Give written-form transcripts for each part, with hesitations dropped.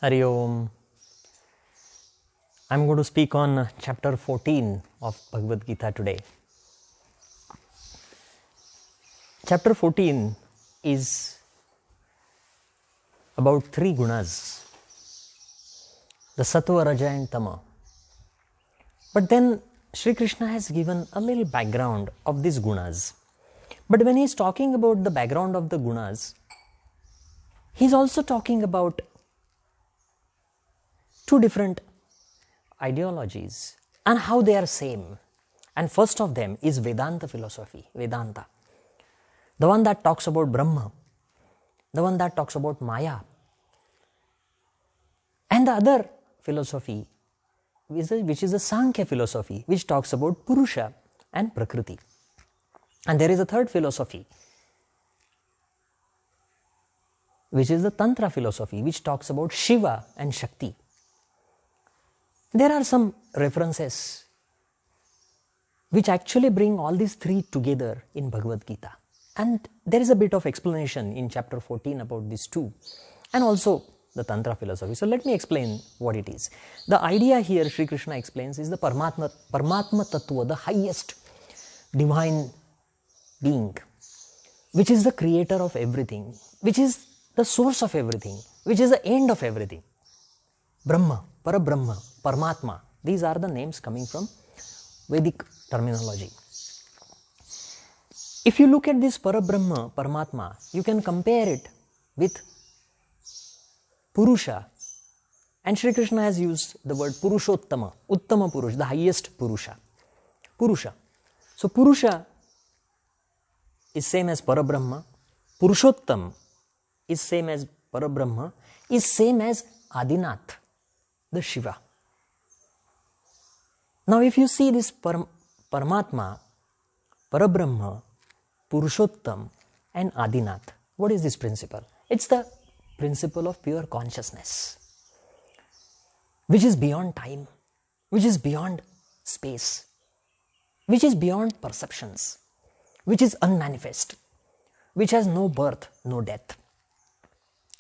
Hari Om. I'm going to speak on chapter 14 of Bhagavad Gita today. Chapter 14 is about three gunas, the Sattva, Raja and Tama. But then Sri Krishna has given a little background of these gunas. But when he is talking about the background of the gunas, he is also talking about two different ideologies and how they are same. And first of them is Vedanta philosophy, Vedanta. The one that talks about Brahma, the one that talks about Maya. And the other philosophy, which is the Sankhya philosophy, which talks about Purusha and Prakriti. And there is a third philosophy, which is the Tantra philosophy, which talks about Shiva and Shakti. There are some references which actually bring all these three together in Bhagavad Gita. And there is a bit of explanation in chapter 14 about these two, and also the Tantra philosophy. So let me explain what it is. The idea here Sri Krishna explains is the Paramatma Tattva, the highest divine being, which is the creator of everything, which is the source of everything, which is the end of everything. Brahma, Parabrahma, Paramatma, these are the names coming from Vedic terminology. If you look at this Parabrahma, Paramatma, you can compare it with Purusha. And Sri Krishna has used the word Purushottama, Uttama Purush, the highest Purusha. Purusha. So Purusha is same as Parabrahma. Purushottam is same as Parabrahma, is same as Adinath, the Shiva. Now if you see this Paramatma, Parabrahma, Purushottam and Adinath, what is this principle? It's the principle of pure consciousness, which is beyond time, which is beyond space, which is beyond perceptions, which is unmanifest, which has no birth, no death.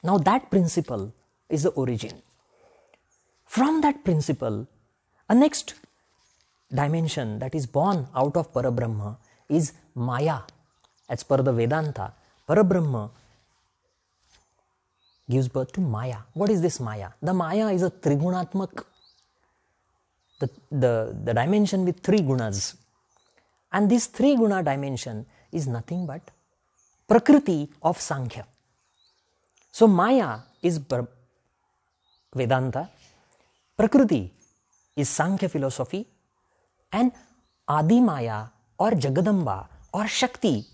Now that principle is the origin. From that principle, a next dimension that is born out of Parabrahma is Maya. As per the Vedanta, Parabrahma gives birth to Maya. What is this Maya? The Maya is a Trigunatmak, the dimension with three gunas. And this three guna dimension is nothing but Prakriti of Sankhya. So Maya is Vedanta, Prakriti is Sankhya philosophy, and Adi Maya or Jagadamba or Shakti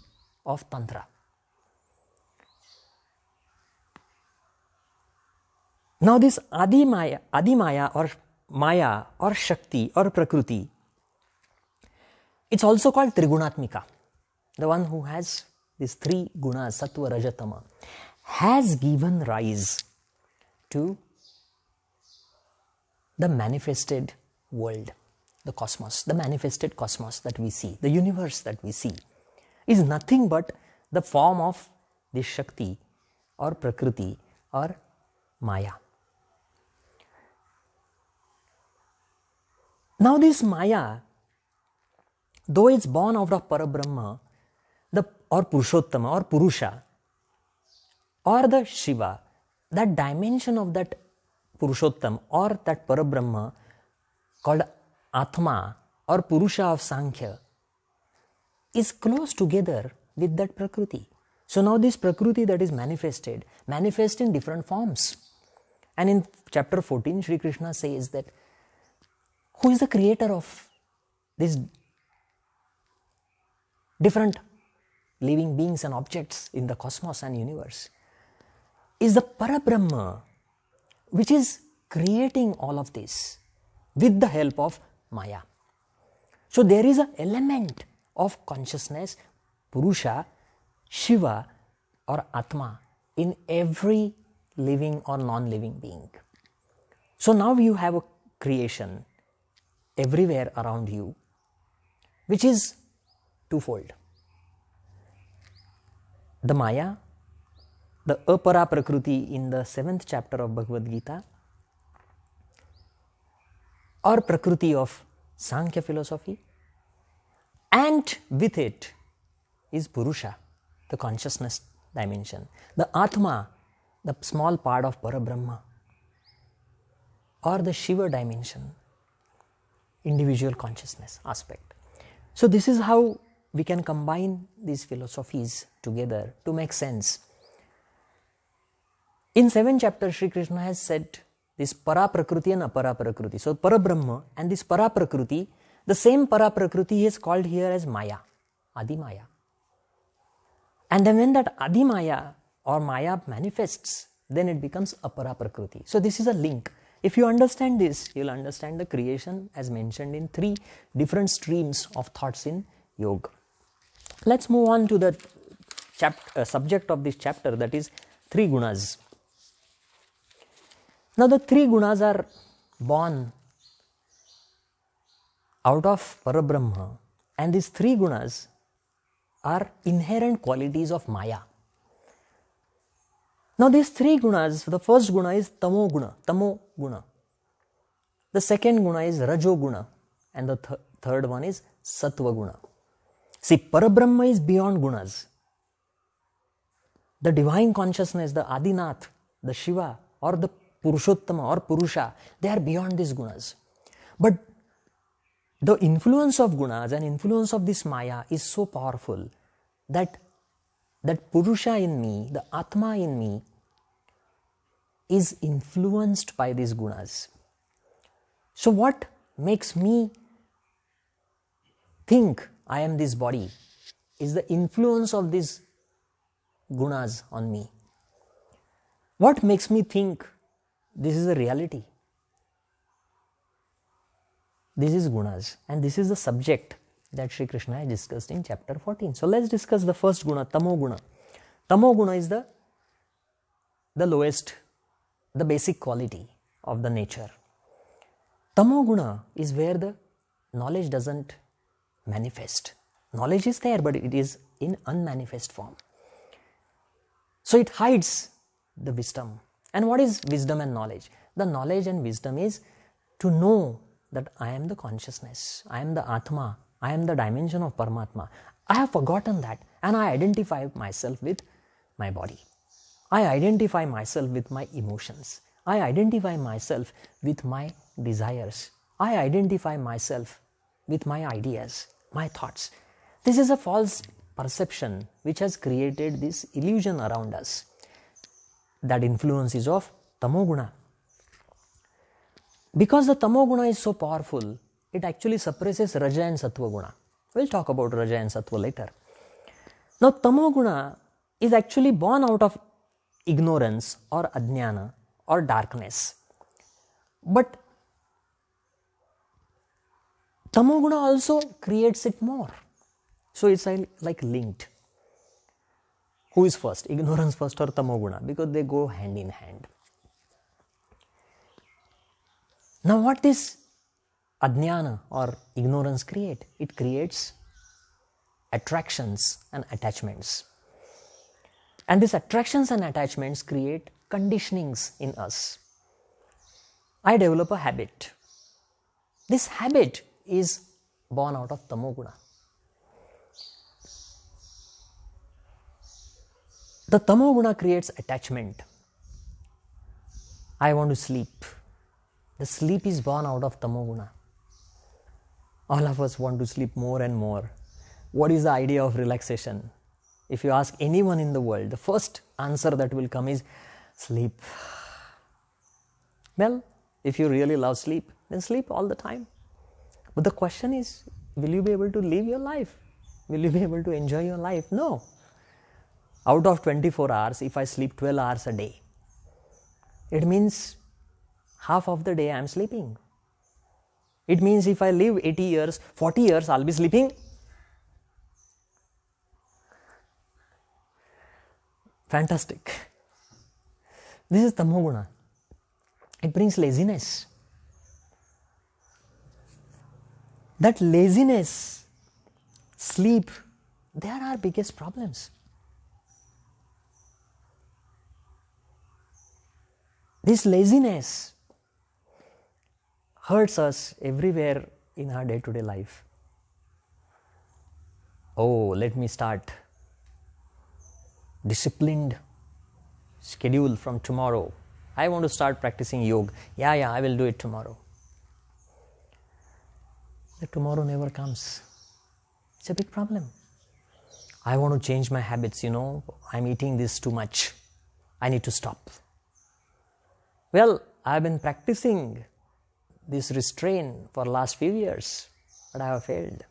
of Tantra. Now this Adi Maya or Maya or Shakti or Prakriti, it's also called Trigunatmika. The one who has these three gunas, Sattva, Raja, Tama, has given rise to the manifested world, the cosmos, the manifested cosmos that we see, the universe that we see, is nothing but the form of this Shakti or Prakriti or Maya. Now this Maya, though it's born out of Parabrahma, or Purushottama or Purusha, or the Shiva, that dimension of that Purushottam or that Parabrahma called Atma or Purusha of Sankhya is close together with that Prakriti. So now this Prakriti that is manifest in different forms. And in chapter 14, Sri Krishna says that who is the creator of these different living beings and objects in the cosmos and universe is the Parabrahma, which is creating all of this with the help of Maya. So there is an element of consciousness, Purusha, Shiva or Atma in every living or non-living being. So now you have a creation everywhere around you, which is twofold. The Maya, the Apara Prakriti in the 7th chapter of Bhagavad Gita, or Prakriti of Sankhya philosophy, and with it is Purusha, the consciousness dimension, the Atma, the small part of Parabrahma, or the Shiva dimension, individual consciousness aspect. So this is how we can combine these philosophies together to make sense. In 7 chapters, Sri Krishna has said this Para Prakriti and Apara Prakriti. So Parabrahma and this Para Prakriti, the same Para Prakriti is called here as Maya, Adi Maya. And then when that Adi Maya or Maya manifests, then it becomes Apara Prakriti. So this is a link. If you understand this, you will understand the creation as mentioned in 3 different streams of thoughts in yoga. Let's move on to the subject of this chapter, that is 3 gunas. Now the 3 gunas are born out of Parabrahma, and these 3 gunas are inherent qualities of Maya. Now these 3 gunas, the first guna is Tamo Guna. The second guna is Rajo Guna, and the third one is Sattva Guna. See, Parabrahma is beyond gunas. The divine consciousness, the Adinath, the Shiva, or the Purushottama or Purusha, they are beyond these gunas. But the influence of gunas and influence of this Maya is so powerful that Purusha in me, the Atma in me, is influenced by these gunas. So what makes me think I am this body is the influence of these gunas on me. What makes me think this is a reality? This is gunas, and this is the subject that Sri Krishna has discussed in chapter 14. So let's discuss the first guna, Tamo Guna. Tamo Guna is the lowest, the basic quality of the nature. Tamo Guna is where the knowledge doesn't manifest. Knowledge is there, but it is in unmanifest form. So it hides the wisdom. And what is wisdom and knowledge? The knowledge and wisdom is to know that I am the consciousness, I am the Atma, I am the dimension of Paramatma. I have forgotten that, and I identify myself with my body. I identify myself with my emotions. I identify myself with my desires. I identify myself with my ideas, my thoughts. This is a false perception which has created this illusion around us. That influence is of Tamoguna. Because the Tamoguna is so powerful, it actually suppresses Raja and Sattva Guna. We'll talk about Raja and Sattva later. Now Tamoguna is actually born out of ignorance or ajnana or darkness. But Tamoguna also creates it more. So it's like linked. Who is first? Ignorance first or Tamoguna? Because they go hand in hand. Now what this ajnana or ignorance create? It creates attractions and attachments. And these attractions and attachments create conditionings in us. I develop a habit. This habit is born out of Tamoguna. The Tamoguna creates attachment. I want to sleep. The sleep is born out of Tamoguna. All of us want to sleep more and more. What is the idea of relaxation? If you ask anyone in the world, the first answer that will come is sleep. Well, if you really love sleep, then sleep all the time. But the question is, will you be able to live your life? Will you be able to enjoy your life? No. Out of 24 hours, if I sleep 12 hours a day, it means half of the day I am sleeping. It means if I live 80 years, 40 years, I'll be sleeping. Fantastic. This is Tamoguna. It brings laziness. That laziness, sleep, they are our biggest problems. This laziness hurts us everywhere in our day-to-day life. Oh, let me start disciplined schedule from tomorrow. I want to start practicing yoga. Yeah, I will do it tomorrow. The tomorrow never comes. It's a big problem. I want to change my habits, I'm eating this too much. I need to stop. Well, I've been practicing this restraint for last few years, but I have failed.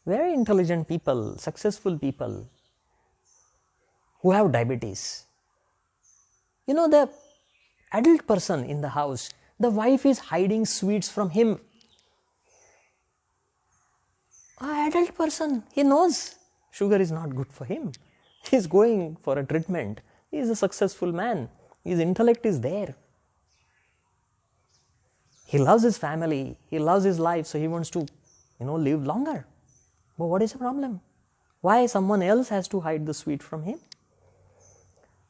Very intelligent people, successful people who have diabetes. The adult person in the house, the wife is hiding sweets from him. An adult person, he knows sugar is not good for him. He is going for a treatment. He is a successful man. His intellect is there. He loves his family. He loves his life, so he wants to, live longer. But what is the problem? Why someone else has to hide the sweet from him?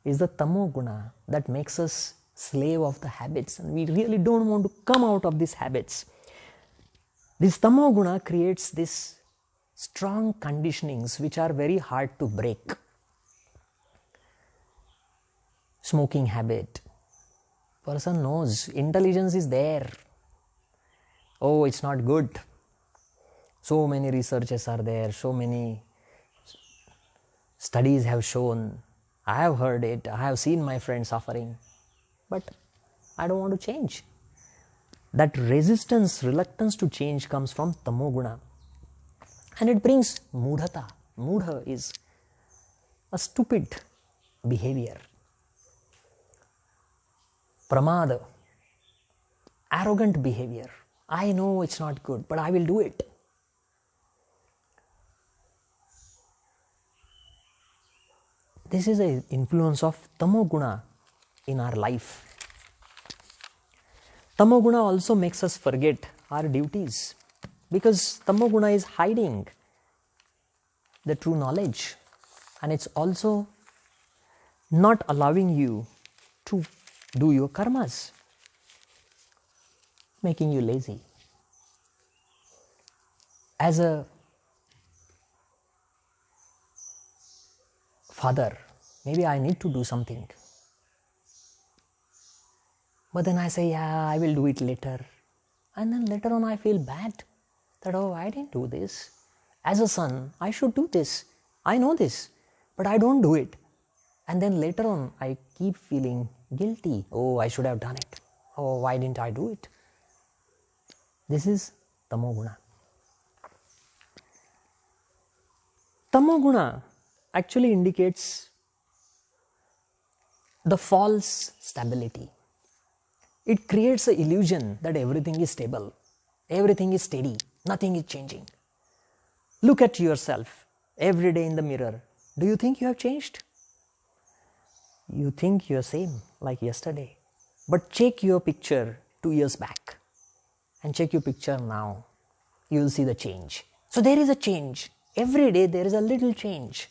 It's the tamo guna that makes us slave of the habits, and we really don't want to come out of these habits. This tamo guna creates these strong conditionings which are very hard to break. Smoking habit. Person knows intelligence is there. Oh, it's not good. So many researches are there, so many studies have shown. I have heard it, I have seen my friends suffering, but I don't want to change. That resistance, reluctance to change comes from tamoguna, and it brings mudhata. Mudha is a stupid behavior. Pramada, arrogant behavior. I know it's not good, but I will do it. This is an influence of tamoguna in our life. Tamoguna also makes us forget our duties, because tamoguna is hiding the true knowledge, and it's also not allowing you to do your karmas, making you lazy. As a father, maybe I need to do something, but then I say, I will do it later, and then later on I feel bad that, I didn't do this. As a son, I should do this. I know this, but I don't do it. And then later on I keep feeling guilty. I should have done it. Why didn't I do it? This is tamoguna. Tamoguna actually indicates the false stability. It creates an illusion that everything is stable, everything is steady, nothing is changing. Look at yourself every day in the mirror. Do you think you have changed? You think you are same like yesterday. But check your picture 2 years back and check your picture now. You will see the change. So there is a change. Every day there is a little change.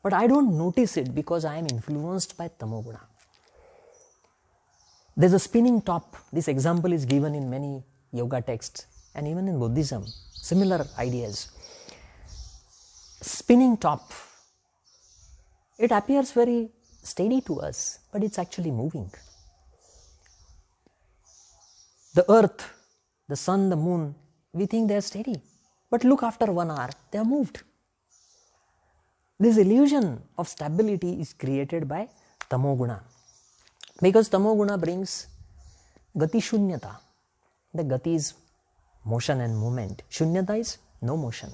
But I don't notice it because I am influenced by tamoguna. There's a spinning top. This example is given in many yoga texts and even in Buddhism. Similar ideas. Spinning top. It appears very steady to us, but it's actually moving. The earth, the sun, the moon, we think they are steady. But look, after 1 hour, they are moved. This illusion of stability is created by tamoguna. Because tamoguna brings gati shunyata. The gati is motion and movement. Shunyata is no motion.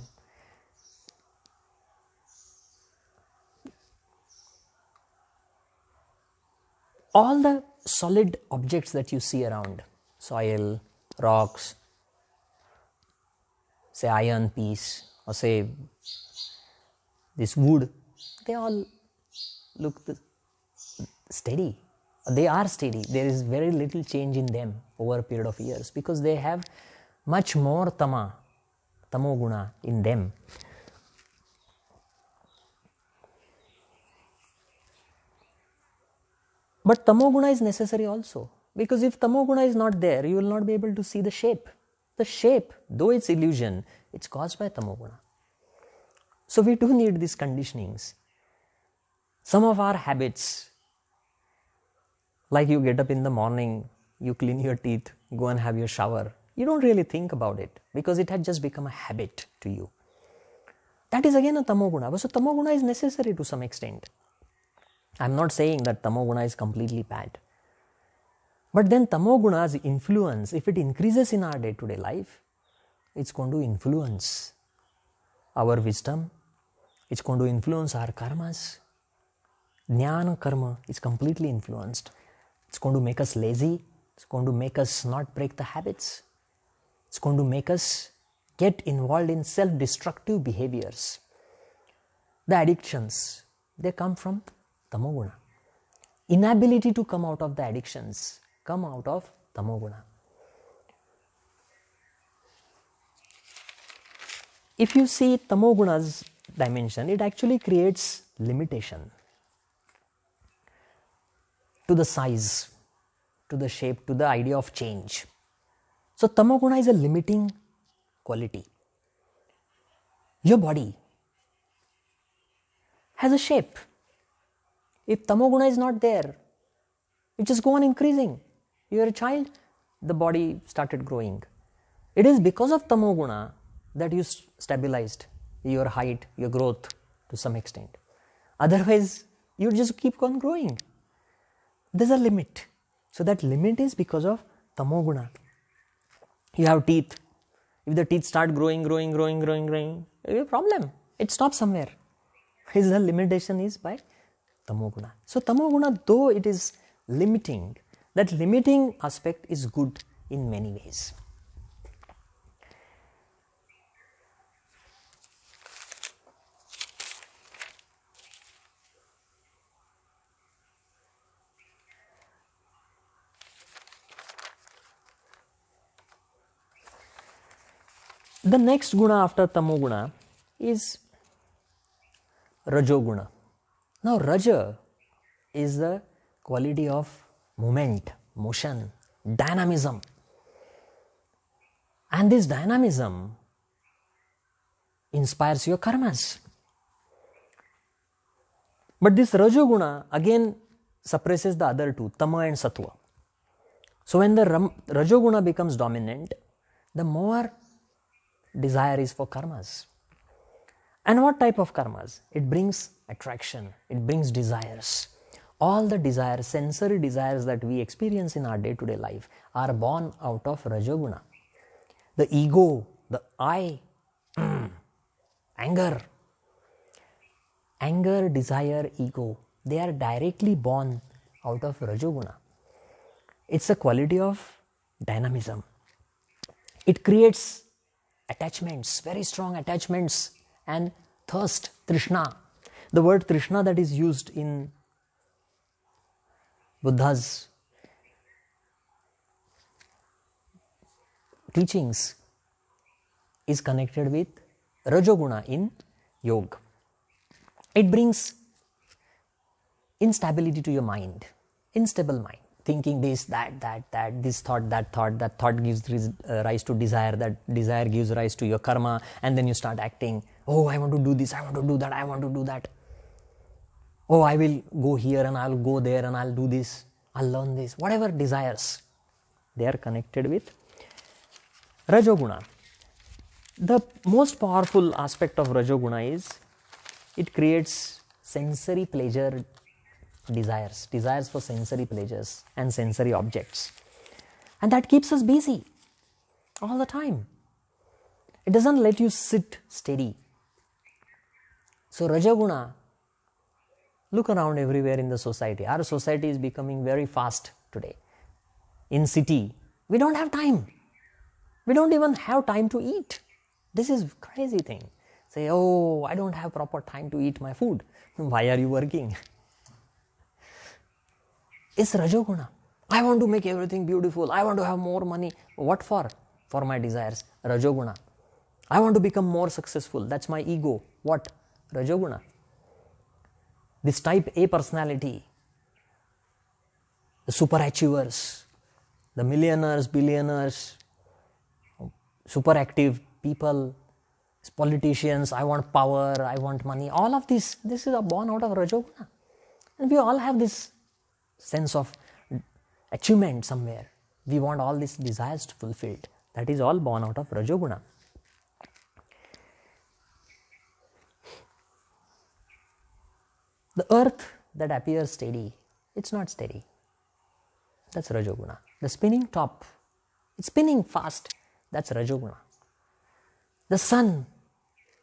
All the solid objects that you see around, soil, rocks, say iron piece, or say this wood, they all look steady. They are steady. There is very little change in them over a period of years because they have much more tamoguna in them. But tamoguna is necessary also. Because if tamoguna is not there, you will not be able to see the shape. The shape, though it's illusion, it's caused by tamoguna. So we do need these conditionings. Some of our habits, like you get up in the morning, you clean your teeth, go and have your shower. You don't really think about it because it had just become a habit to you. That is again a tamoguna. So tamoguna is necessary to some extent. I'm not saying that tamoguna is completely bad. But then tamoguna's influence, if it increases in our day-to-day life, it's going to influence our wisdom, it's going to influence our karmas. Jnana karma is completely influenced. It's going to make us lazy, it's going to make us not break the habits, it's going to make us get involved in self-destructive behaviors. The addictions, they come from tamoguna. Inability to come out of the addictions come out of tamoguna. If you see tamoguna's dimension, it actually creates limitation to the size, to the shape, to the idea of change. So tamoguna is a limiting quality. Your body has a shape. If tamoguna is not there, it just go on increasing. You are a child, the body started growing. It is because of tamoguna that you stabilized your height, your growth to some extent. Otherwise, you just keep on growing. There's a limit. So that limit is because of tamoguna. You have teeth. If the teeth start growing, you have a problem. It stops somewhere. The limitation is by tamoguna. So tamoguna, though it is limiting, that limiting aspect is good in many ways. The next guna after tamoguna is rajoguna. Now raja is the quality of movement, motion, dynamism. And this dynamism inspires your karmas. But this rajoguna again suppresses the other two, tama and sattva. So when the rajoguna becomes dominant, the more desire is for karmas. And what type of karmas? It brings attraction, it brings desires. All the desires, sensory desires that we experience in our day-to-day life are born out of rajoguna. The ego, the I, anger, desire, ego, they are directly born out of rajoguna. It's a quality of dynamism. It creates attachments, very strong attachments, and thirst, trishna. The word trishna that is used in Buddha's teachings is connected with rajoguna in yoga. It brings instability to your mind, unstable mind, thinking this, that, this thought, that thought gives rise to desire, that desire gives rise to your karma, and then you start acting, oh, I want to do this, I want to do that, I want to do that. Oh, I will go here and I'll go there and I'll do this, I'll learn this. Whatever desires, they are connected with rajoguna. The most powerful aspect of rajoguna is it creates sensory pleasure desires for sensory pleasures and sensory objects. And that keeps us busy all the time. It doesn't let you sit steady. So rajoguna, look around everywhere in the society. Our society is becoming very fast today. In city, we don't have time. We don't even have time to eat. This is crazy thing. Say, oh, I don't have proper time to eat my food. Why are you working? It's rajoguna. I want to make everything beautiful. I want to have more money. What for? For my desires. Rajoguna. I want to become more successful. That's my ego. What? Rajoguna. This type A personality, the superachievers, the millionaires, billionaires, super active people, politicians, I want power, I want money, all of this is born out of Rajoguna. And we all have this sense of achievement somewhere. We want all these desires fulfilled. That is all born out of Rajoguna. The earth that appears steady, it's not steady. That's Rajoguna. The spinning top, it's spinning fast. That's Rajoguna. The sun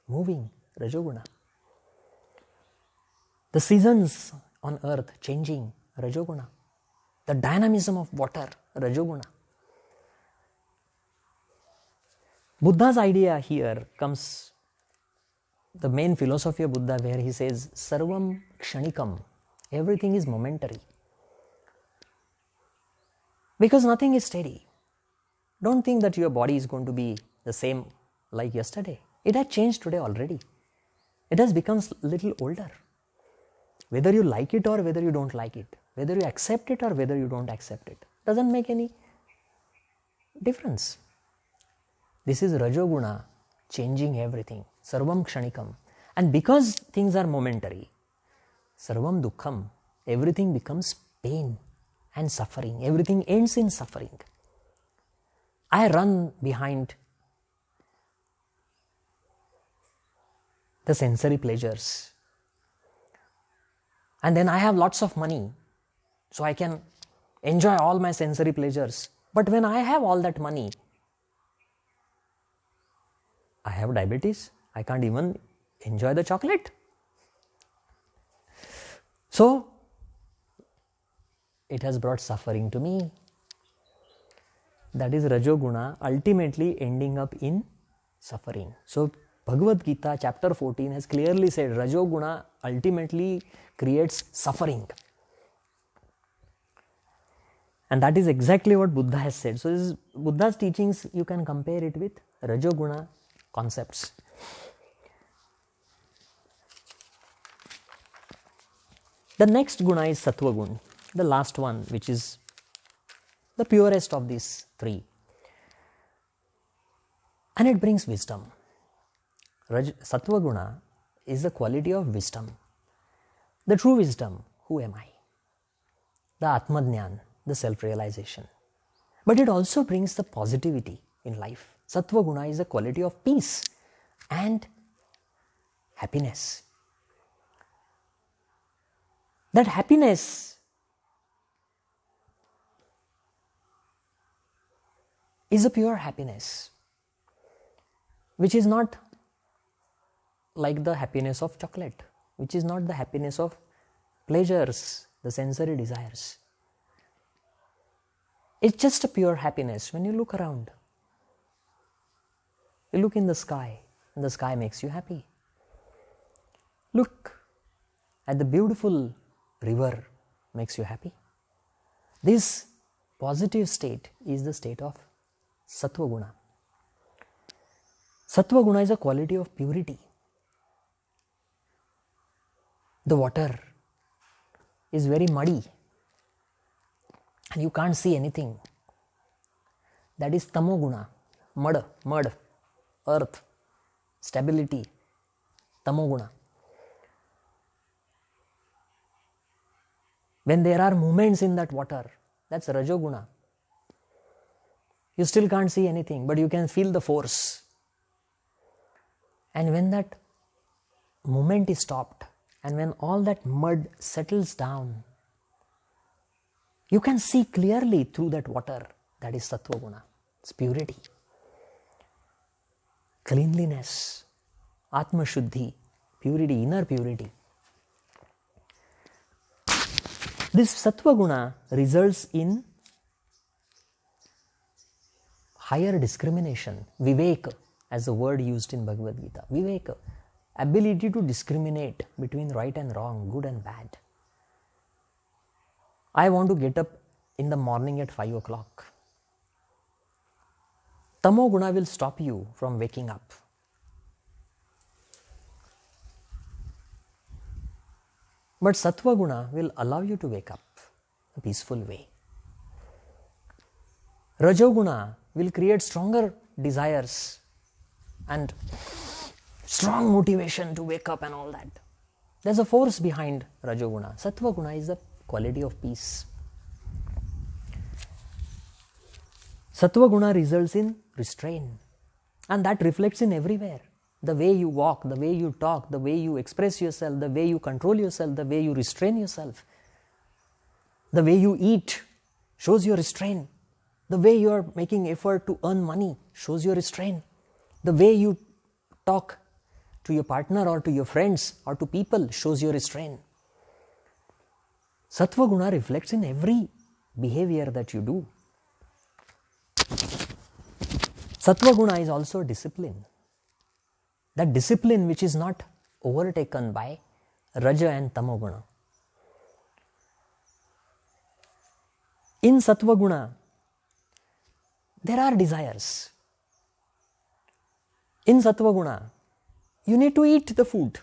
moving, Rajoguna. The seasons on earth changing, Rajoguna. The dynamism of water, Rajoguna. Buddha's idea here comes, the main philosophy of Buddha, where he says, Sarvam Kshanikam, everything is momentary. Because nothing is steady. Don't think that your body is going to be the same like yesterday. It has changed today already. It has become a little older. Whether you like it or whether you don't like it, whether you accept it or whether you don't accept it, doesn't make any difference. This is Rajoguna changing everything. Sarvam Kshanikam. And because things are momentary, Sarvam Dukkham, everything becomes pain and suffering. Everything ends in suffering. I run behind the sensory pleasures. And then I have lots of money, so I can enjoy all my sensory pleasures. But when I have all that money, I have diabetes. I can't even enjoy the chocolate. So, it has brought suffering to me. That is Rajoguna ultimately ending up in suffering. So, Bhagavad Gita chapter 14 has clearly said Rajoguna ultimately creates suffering. And that is exactly what Buddha has said. So, this is Buddha's teachings, you can compare it with Rajoguna concepts. The next guna is Sattva Gun, the last one, which is the purest of these three. And it brings wisdom. Sattva Guna is the quality of wisdom. The true wisdom, who am I? The Atmadnyan, the self-realization. But it also brings the positivity in life. Sattva Guna is the quality of peace and happiness. That happiness is a pure happiness, which is not like the happiness of chocolate, which is not the happiness of pleasures, the sensory desires. It's just a pure happiness. When you look around, you look in the sky, and the sky makes you happy. Look at the beautiful river, makes you happy. This positive state is the state of Sattva Guna. Sattva Guna is a quality of purity. The water is very muddy and you can't see anything. That is Tamo Guna, mud, earth, stability, Tamo Guna. When there are movements in that water, that's Rajoguna. You still can't see anything, but you can feel the force. And when that movement is stopped, and when all that mud settles down, you can see clearly through that water. That is Sattva Guna. It's purity, cleanliness, Atma Shuddhi, purity, inner purity. This Sattva Guna results in higher discrimination, vivek, as the word used in Bhagavad Gita. Vivek, ability to discriminate between right and wrong, good and bad. I want to get up in the morning at 5 o'clock. Tamo Guna will stop you from waking up. But Sattva Guna will allow you to wake up in a peaceful way. Rajoguna will create stronger desires and strong motivation to wake up and all that. There's a force behind Rajoguna. Sattva guna is the quality of peace. Sattva guna results in restraint, and that reflects in everywhere. The way you walk, the way you talk, the way you express yourself, the way you control yourself, the way you restrain yourself. The way you eat shows your restraint. The way you are making effort to earn money shows your restraint. The way you talk to your partner or to your friends or to people shows your restraint. Sattva guna reflects in every behavior that you do. Sattva guna is also discipline. That discipline which is not overtaken by Raja and Tamo guna. In Sattva guna, there are desires. In Sattva guna, you need to eat the food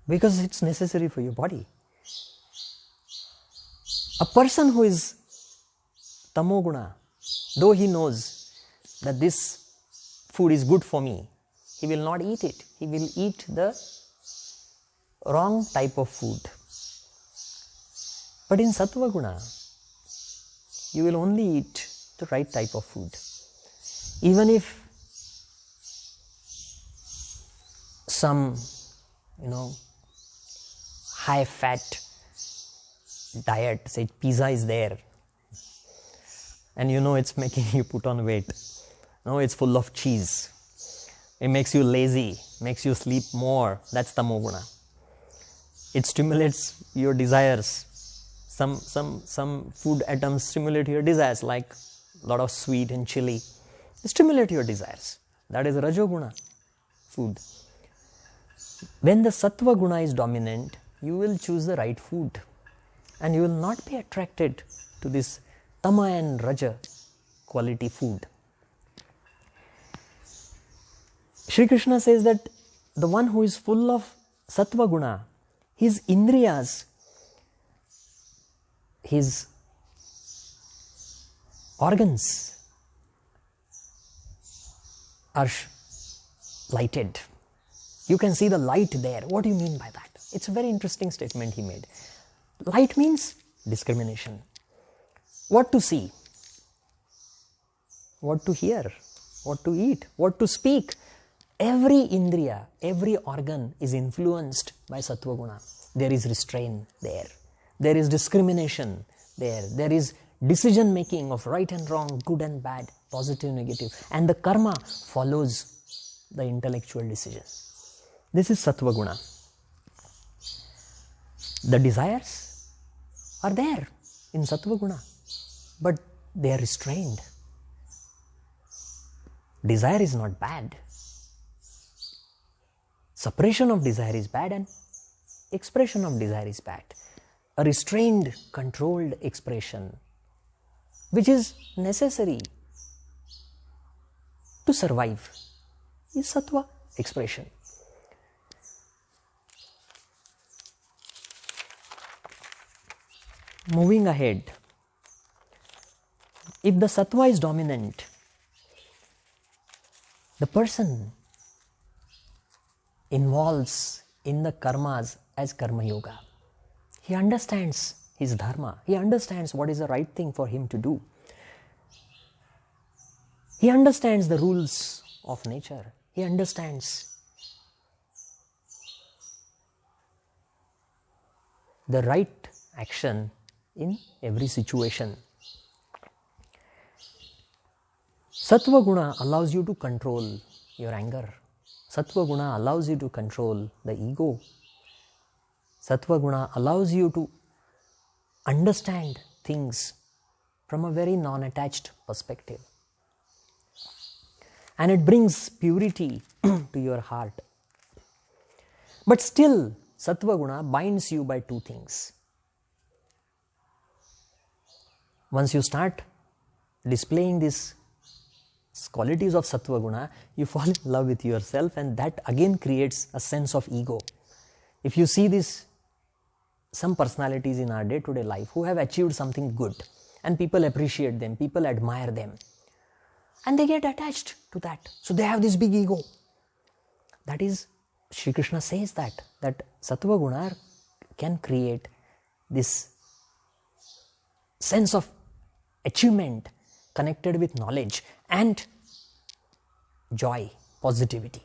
because it's necessary for your body. A person who is Tamo guna, though he knows that this food is good for me, he will not eat it. He will eat the wrong type of food. But in Sattva guna, you will only eat the right type of food. Even if some, high fat diet, say pizza is there, and it's making you put on weight. It's full of cheese. It makes you lazy, makes you sleep more. That's tamoguna. It stimulates your desires. Some food items stimulate your desires, like a lot of sweet and chili. They stimulate your desires. That is rajoguna food. When the sattva guna is dominant, you will choose the right food, and you will not be attracted to this tama and raja quality food. Shri Krishna says that the one who is full of sattva guna, his indriyas, his organs are lighted. You can see the light there. What do you mean by that? It's a very interesting statement he made. Light means discrimination. What to see, what to hear, what to eat, what to speak. Every indriya, every organ is influenced by sattva guna. There is restraint there. There is discrimination there. There is decision making of right and wrong, good and bad, positive, negative. And the karma follows the intellectual decision. This is sattva guna. The desires are there in sattva guna, but they are restrained. Desire is not bad. Suppression of desire is bad and expression of desire is bad. A restrained, controlled expression, which is necessary to survive, is sattva expression. Moving ahead, if the sattva is dominant, the person involves in the karmas as karma yoga. He understands his dharma. He understands what is the right thing for him to do. He understands the rules of nature. He understands the right action in every situation. Sattva guna allows you to control your anger. Sattva guna allows you to control the ego. Sattva guna allows you to understand things from a very non-attached perspective. And it brings purity to your heart. But still, sattva guna binds you by two things. Once you start displaying these qualities of sattva guna, you fall in love with yourself, and that again creates a sense of ego. If you see some personalities in our day-to-day life who have achieved something good, and people appreciate them, people admire them, and they get attached to that. So they have this big ego. That is, Sri Krishna says that Sattva Guna can create this sense of achievement connected with knowledge and joy, positivity.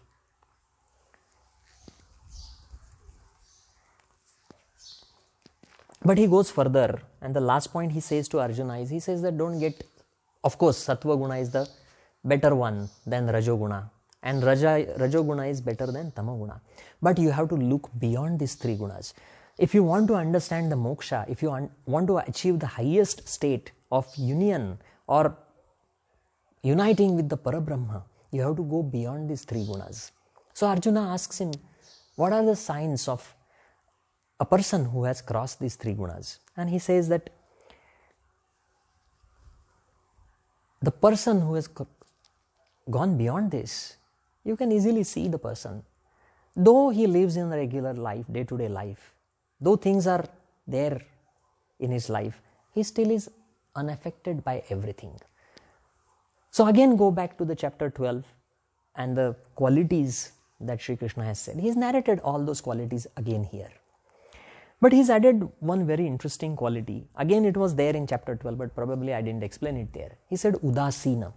But he goes further, and the last point he says to Arjuna is, he says that don't get, of course, Sattva Guna is the better one than Rajo Guna, and Rajo Guna is better than Tamo Guna. But you have to look beyond these three gunas. If you want to understand the moksha, if you want to achieve the highest state of union or uniting with the Parabrahma, you have to go beyond these three gunas. So Arjuna asks him, what are the signs of a person who has crossed these three gunas? And he says that the person who has gone beyond this, you can easily see the person. Though he lives in a regular life, day-to-day life, though things are there in his life, he still is unaffected by everything. So again, go back to the chapter 12 and the qualities that Sri Krishna has said. He's narrated all those qualities again here. But he's added one very interesting quality. Again, it was there in chapter 12, but probably I didn't explain it there. He said Udasina,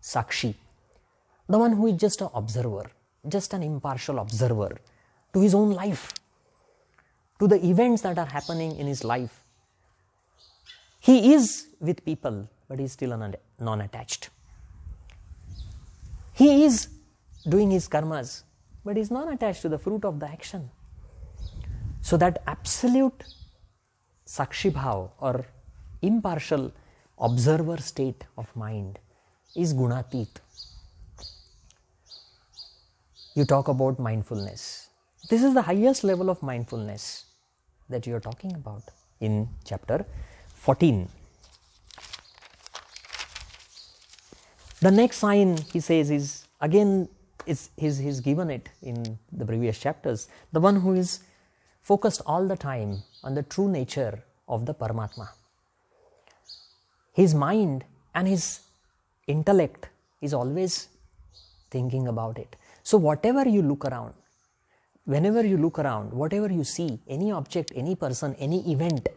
Sakshi, the one who is just an observer, just an impartial observer to his own life, to the events that are happening in his life. He is with people, but he is still non-attached. He is doing his karmas, but he is not attached to the fruit of the action. So that absolute Sakshi Bhav or impartial observer state of mind is Gunatit. You talk about mindfulness. This is the highest level of mindfulness that you are talking about in chapter 14. The next sign, he says, is again, he's given it in the previous chapters. The one who is focused all the time on the true nature of the Paramatma. His mind and his intellect is always thinking about it. So whatever you look around, whenever you look around, whatever you see, any object, any person, any event,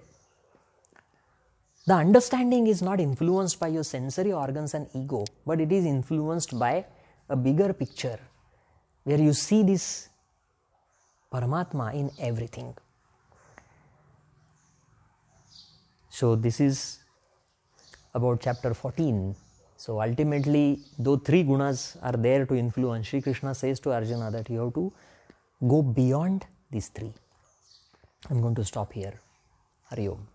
the understanding is not influenced by your sensory organs and ego, but it is influenced by a bigger picture where you see this Paramatma in everything. So this is about chapter 14. So ultimately, though three gunas are there to influence, Sri Krishna says to Arjuna that you have to go beyond these three. I'm going to stop here. Hari Om.